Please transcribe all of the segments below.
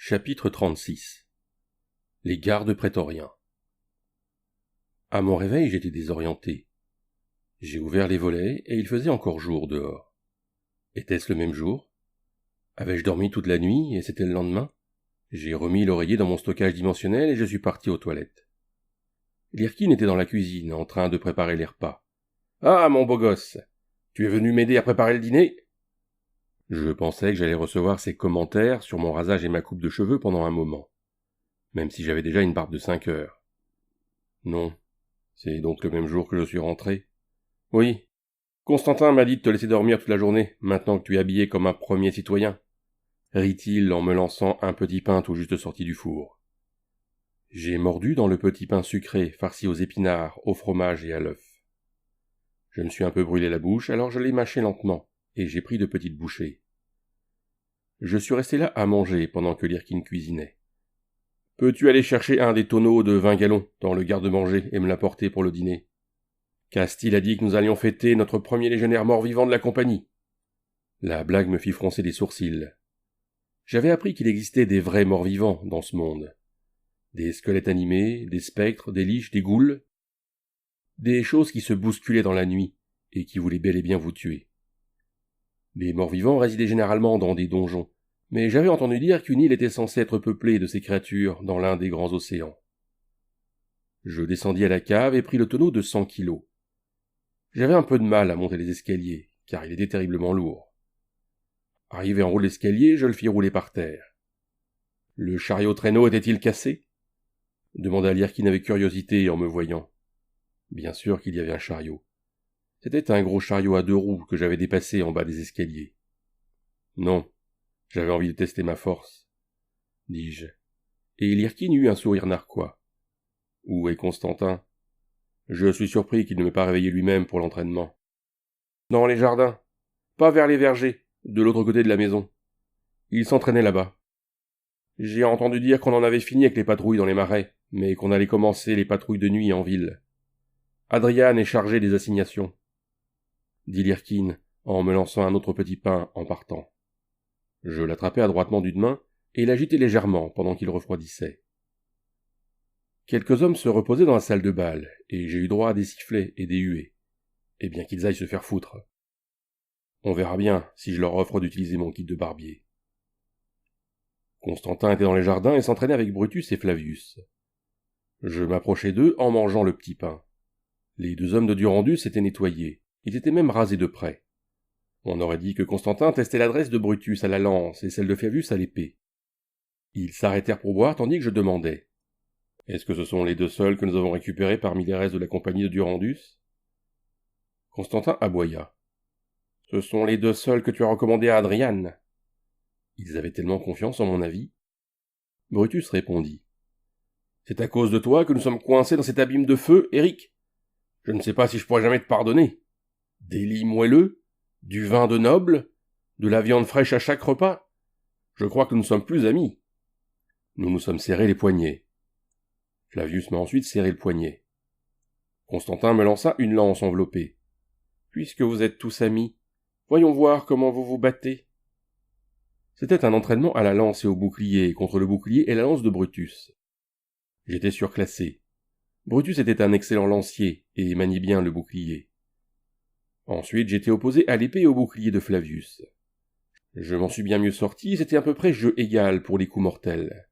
Chapitre 36. Les gardes prétoriens. À mon réveil, j'étais désorienté. J'ai ouvert les volets et il faisait encore jour dehors. Était-ce le même jour? Avais-je dormi toute la nuit et c'était le lendemain? J'ai remis l'oreiller dans mon stockage dimensionnel et je suis parti aux toilettes. Lirkin était dans la cuisine, en train de préparer les repas. « Ah, mon beau gosse, tu es venu m'aider à préparer le dîner ?» Je pensais que j'allais recevoir ses commentaires sur mon rasage et ma coupe de cheveux pendant un moment, même si j'avais déjà une barbe de 5 heures. Non, c'est donc le même jour que je suis rentré. Oui, Constantin m'a dit de te laisser dormir toute la journée, maintenant que tu es habillé comme un premier citoyen, rit-il en me lançant un petit pain tout juste sorti du four. J'ai mordu dans le petit pain sucré, farci aux épinards, au fromage et à l'œuf. Je me suis un peu brûlé la bouche, alors je l'ai mâché lentement, et j'ai pris de petites bouchées. Je suis resté là à manger pendant que Lirkin cuisinait. « Peux-tu aller chercher un des tonneaux de 20 gallons dans le garde-manger et me l'apporter pour le dîner ? Castille a dit que nous allions fêter notre premier légionnaire mort-vivant de la compagnie. » La blague me fit froncer les sourcils. J'avais appris qu'il existait des vrais morts-vivants dans ce monde. Des squelettes animés, des spectres, des liches, des ghouls. Des choses qui se bousculaient dans la nuit et qui voulaient bel et bien vous tuer. Les morts-vivants résidaient généralement dans des donjons, mais j'avais entendu dire qu'une île était censée être peuplée de ces créatures dans l'un des grands océans. Je descendis à la cave et pris le tonneau de 100 kilos. J'avais un peu de mal à monter les escaliers, car il était terriblement lourd. Arrivé en haut de l'escalier, je le fis rouler par terre. « Le chariot-traîneau était-il cassé ?» demanda Lirkin avec curiosité en me voyant. Bien sûr qu'il y avait un chariot. C'était un gros chariot à 2 roues que j'avais dépassé en bas des escaliers. Non, j'avais envie de tester ma force, dis-je. Et Lirkin eut un sourire narquois. Où est Constantin? Je suis surpris qu'il ne m'ait pas réveillé lui-même pour l'entraînement. Dans les jardins, pas vers les vergers, de l'autre côté de la maison. Il s'entraînait là-bas. J'ai entendu dire qu'on en avait fini avec les patrouilles dans les marais, mais qu'on allait commencer les patrouilles de nuit en ville. Adrian est chargé des assignations, dit Lirkin en me lançant un autre petit pain en partant. Je l'attrapai adroitement d'une main et l'agitai légèrement pendant qu'il refroidissait. Quelques hommes se reposaient dans la salle de bal, et j'ai eu droit à des sifflets et des huées. Eh bien qu'ils aillent se faire foutre. On verra bien si je leur offre d'utiliser mon kit de barbier. Constantin était dans les jardins et s'entraînait avec Brutus et Flavius. Je m'approchai d'eux en mangeant le petit pain. Les 2 hommes de Durandus s'étaient nettoyés, ils étaient même rasés de près. On aurait dit que Constantin testait l'adresse de Brutus à la lance et celle de Flavius à l'épée. Ils s'arrêtèrent pour boire tandis que je demandais. « Est-ce que ce sont les 2 seuls que nous avons récupérés parmi les restes de la compagnie de Durandus ?» Constantin aboya. « Ce sont les 2 seuls que tu as recommandés à Adrian. » Ils avaient tellement confiance en mon avis. Brutus répondit. « C'est à cause de toi que nous sommes coincés dans cet abîme de feu, Eric. Je ne sais pas si je pourrai jamais te pardonner. Des lits moelleux, du vin de noble, de la viande fraîche à chaque repas. Je crois que nous ne sommes plus amis. » Nous nous sommes serrés les poignets. Flavius m'a ensuite serré le poignet. Constantin me lança une lance enveloppée. « Puisque vous êtes tous amis, voyons voir comment vous vous battez. » C'était un entraînement à la lance et au bouclier contre le bouclier et la lance de Brutus. J'étais surclassé. Brutus était un excellent lancier et maniait bien le bouclier. Ensuite, j'étais opposé à l'épée et au bouclier de Flavius. Je m'en suis bien mieux sorti et c'était à peu près jeu égal pour les coups mortels.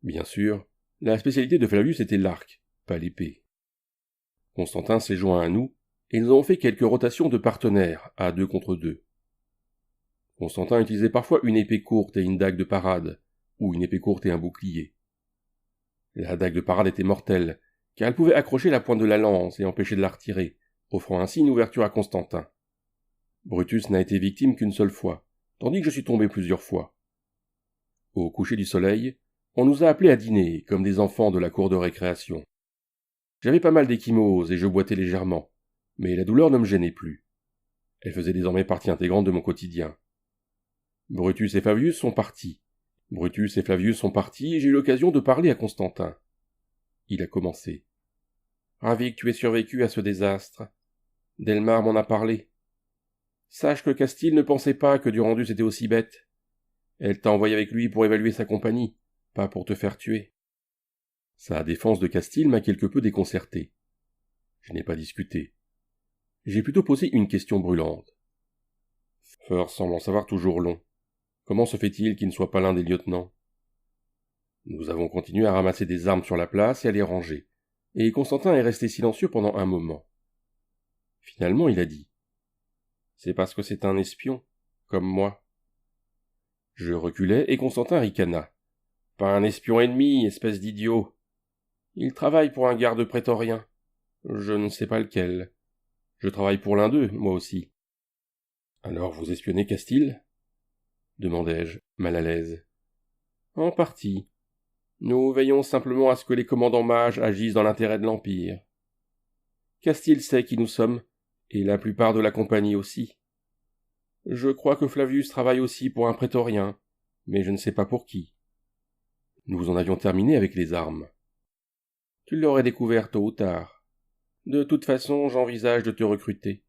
Bien sûr, la spécialité de Flavius était l'arc, pas l'épée. Constantin s'est joint à nous, et nous avons fait quelques rotations de partenaires, à 2 contre 2. Constantin utilisait parfois une épée courte et une dague de parade, ou une épée courte et un bouclier. La dague de parade était mortelle, car elle pouvait accrocher la pointe de la lance et empêcher de la retirer, offrant ainsi une ouverture à Constantin. Brutus n'a été victime qu'une seule fois, tandis que je suis tombé plusieurs fois. Au coucher du soleil, on nous a appelés à dîner, comme des enfants de la cour de récréation. J'avais pas mal d'échymoses et je boitais légèrement, mais la douleur ne me gênait plus. Elle faisait désormais partie intégrante de mon quotidien. Brutus et Flavius sont partis. Et j'ai eu l'occasion de parler à Constantin. Il a commencé. « Ravi que tu aies survécu à ce désastre. Delmar m'en a parlé. Sache que Castille ne pensait pas que Durandus était aussi bête. Elle t'a envoyé avec lui pour évaluer sa compagnie, pas pour te faire tuer. » Sa défense de Castille m'a quelque peu déconcerté. Je n'ai pas discuté. J'ai plutôt posé une question brûlante. Feur semble en savoir toujours long. Comment se fait-il qu'il ne soit pas l'un des lieutenants ? Nous avons continué à ramasser des armes sur la place et à les ranger, et Constantin est resté silencieux pendant un moment. Finalement, il a dit : « C'est parce que c'est un espion, comme moi. » Je reculai et Constantin ricana. « Pas un espion ennemi, espèce d'idiot. Il travaille pour un garde prétorien. Je ne sais pas lequel. Je travaille pour l'un d'eux, moi aussi. »« Alors vous espionnez Castille ? » demandai-je, mal à l'aise. « En partie. Nous veillons simplement à ce que les commandants mages agissent dans l'intérêt de l'Empire. Castille sait qui nous sommes, et la plupart de la compagnie aussi. Je crois que Flavius travaille aussi pour un prétorien, mais je ne sais pas pour qui. » Nous en avions terminé avec les armes. « Tu l'aurais découvert tôt ou tard. De toute façon, j'envisage de te recruter.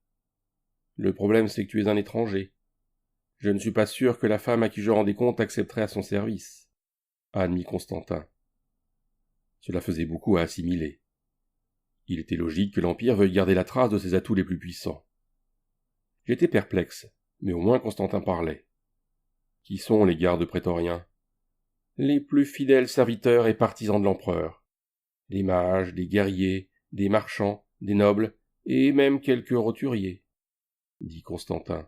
Le problème, c'est que tu es un étranger. Je ne suis pas sûr que la femme à qui je rendais compte accepterait à son service. » admit Constantin. Cela faisait beaucoup à assimiler. Il était logique que l'Empire veuille garder la trace de ses atouts les plus puissants. J'étais perplexe, mais au moins Constantin parlait. « Qui sont les gardes prétoriens ? » ?»« Les plus fidèles serviteurs et partisans de l'empereur. Des mages, des guerriers, des marchands, des nobles, et même quelques roturiers, » dit Constantin.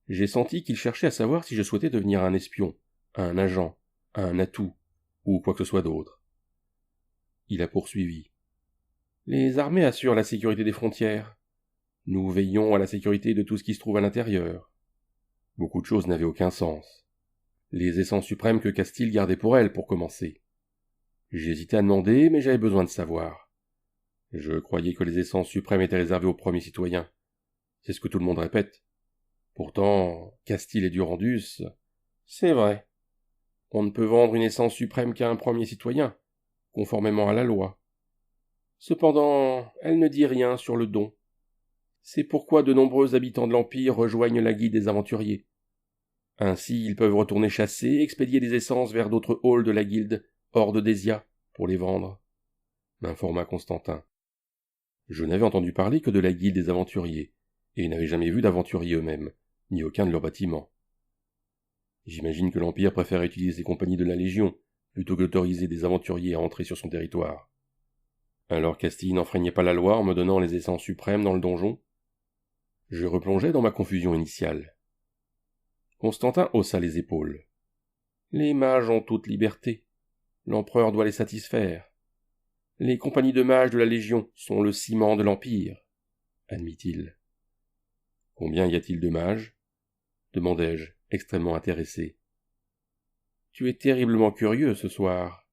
J'ai senti qu'il cherchait à savoir si je souhaitais devenir un espion, un agent, un atout, ou quoi que ce soit d'autre. Il a poursuivi. « Les armées assurent la sécurité des frontières. Nous veillons à la sécurité de tout ce qui se trouve à l'intérieur. » Beaucoup de choses n'avaient aucun sens. Les essences suprêmes que Castille gardait pour elle, pour commencer. J'hésitais à demander, mais j'avais besoin de savoir. Je croyais que les essences suprêmes étaient réservées aux premiers citoyens. C'est ce que tout le monde répète. Pourtant, Castille et Durandus, c'est vrai. On ne peut vendre une essence suprême qu'à un premier citoyen, conformément à la loi. Cependant, elle ne dit rien sur le don. C'est pourquoi de nombreux habitants de l'Empire rejoignent la guilde des aventuriers. Ainsi, ils peuvent retourner chasser et expédier des essences vers d'autres halls de la guilde, hors de Désia, pour les vendre, m'informa Constantin. Je n'avais entendu parler que de la guilde des aventuriers, et n'avais jamais vu d'aventuriers eux-mêmes, ni aucun de leurs bâtiments. J'imagine que l'Empire préfère utiliser les compagnies de la Légion, plutôt que d'autoriser des aventuriers à entrer sur son territoire. Alors Castille n'enfreignait pas la loi en me donnant les essences suprêmes dans le donjon ? Je replongeais dans ma confusion initiale. Constantin haussa les épaules. Les mages ont toute liberté. L'empereur doit les satisfaire. Les compagnies de mages de la Légion sont le ciment de l'Empire, admit-il. Combien y a-t-il de mages ? Demandai-je, extrêmement intéressé. Tu es terriblement curieux ce soir.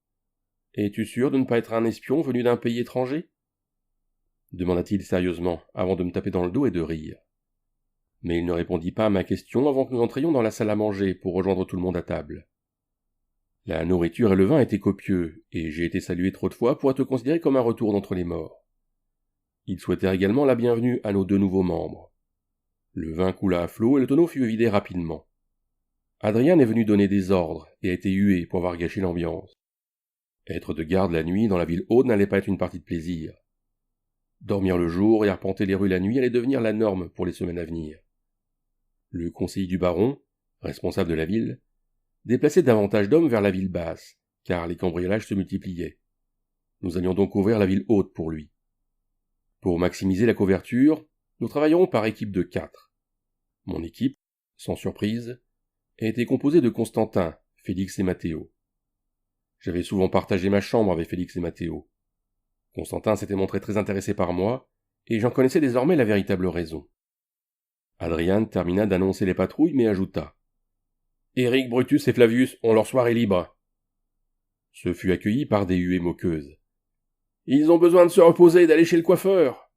Es-tu sûr de ne pas être un espion venu d'un pays étranger ? Demanda-t-il sérieusement, avant de me taper dans le dos et de rire. Mais il ne répondit pas à ma question avant que nous entrions dans la salle à manger pour rejoindre tout le monde à table. La nourriture et le vin étaient copieux, et j'ai été salué trop de fois pour être considéré comme un retour d'entre les morts. Ils souhaitèrent également la bienvenue à nos 2 nouveaux membres. Le vin coula à flot et le tonneau fut vidé rapidement. Adrien est venu donner des ordres et a été hué pour avoir gâché l'ambiance. Être de garde la nuit dans la ville haute n'allait pas être une partie de plaisir. Dormir le jour et arpenter les rues la nuit allait devenir la norme pour les semaines à venir. Le conseiller du baron, responsable de la ville, déplaçait davantage d'hommes vers la ville basse, car les cambriolages se multipliaient. Nous allions donc ouvrir la ville haute pour lui. Pour maximiser la couverture, nous travaillerons par équipe de 4. Mon équipe, sans surprise, était composée de Constantin, Félix et Mathéo. J'avais souvent partagé ma chambre avec Félix et Mathéo. Constantin s'était montré très intéressé par moi, et j'en connaissais désormais la véritable raison. Adrien termina d'annoncer les patrouilles, mais ajouta : « Éric, Brutus et Flavius ont leur soirée libre. » Ce fut accueilli par des huées moqueuses. « Ils ont besoin de se reposer et d'aller chez le coiffeur. »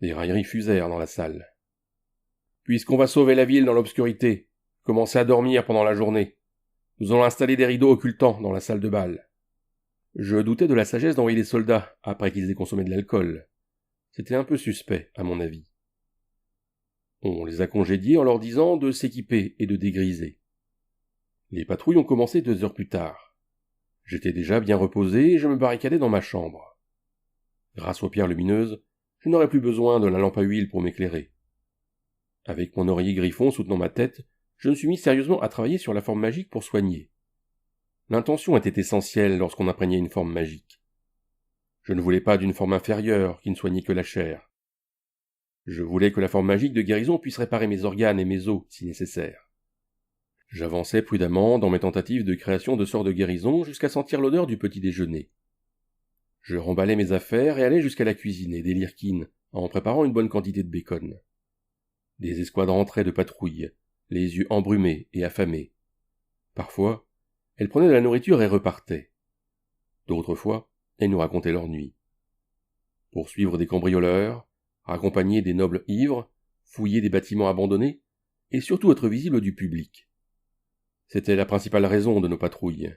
Des railleries fusèrent dans la salle. « Puisqu'on va sauver la ville dans l'obscurité, commencez à dormir pendant la journée. Nous allons installer des rideaux occultants dans la salle de bal. » Je doutais de la sagesse d'envoyer des soldats après qu'ils aient consommé de l'alcool. C'était un peu suspect, à mon avis. On les a congédiés en leur disant de s'équiper et de dégriser. Les patrouilles ont commencé 2 heures plus tard. J'étais déjà bien reposé et je me barricadais dans ma chambre. Grâce aux pierres lumineuses, je n'aurais plus besoin de la lampe à huile pour m'éclairer. Avec mon oreiller griffon soutenant ma tête, je me suis mis sérieusement à travailler sur la forme magique pour soigner. L'intention était essentielle lorsqu'on imprégnait une forme magique. Je ne voulais pas d'une forme inférieure qui ne soignait que la chair. Je voulais que la forme magique de guérison puisse réparer mes organes et mes os si nécessaire. J'avançais prudemment dans mes tentatives de création de sorts de guérison jusqu'à sentir l'odeur du petit déjeuner. Je remballais mes affaires et allais jusqu'à la cuisine et des lirkines en préparant une bonne quantité de bacon. Des escouades rentraient de patrouille, les yeux embrumés et affamés. Parfois, elles prenaient de la nourriture et repartaient. D'autres fois, elles nous racontaient leur nuit. Poursuivre des cambrioleurs, raccompagner des nobles ivres, fouiller des bâtiments abandonnés, et surtout être visible du public. C'était la principale raison de nos patrouilles.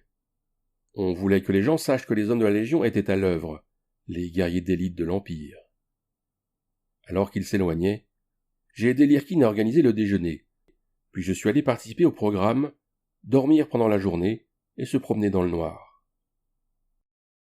On voulait que les gens sachent que les hommes de la Légion étaient à l'œuvre, les guerriers d'élite de l'Empire. Alors qu'ils s'éloignaient, j'ai aidé Lirkin à organiser le déjeuner, puis je suis allé participer au programme, dormir pendant la journée et se promener dans le noir.